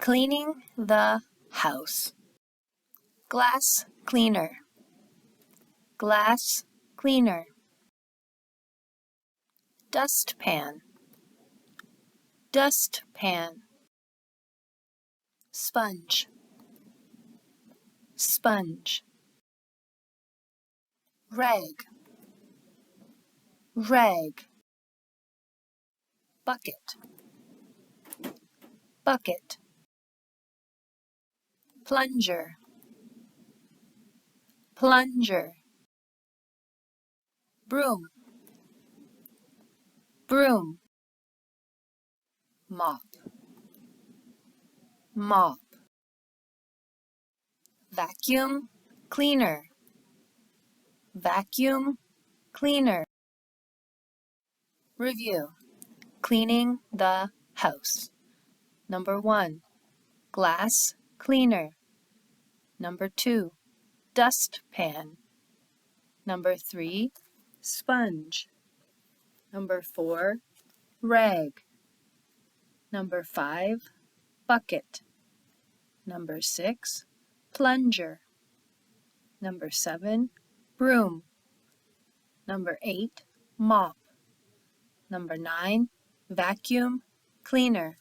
Cleaning the house. Glass cleaner. Glass cleaner. Dustpan. Dustpan. Sponge. Sponge. Rag. Rag. Bucket. Bucket. Plunger. Plunger. Broom. Broom. Mop. Mop. Vacuum cleaner. Vacuum cleaner. Review. Cleaning the house. Number 1, glass cleaner. Number 2, dustpan. Number 3, sponge. Number 4, rag. Number 5, bucket. Number 6, plunger. Number 7, broom. Number 8, mop. Number 9, vacuum cleaner.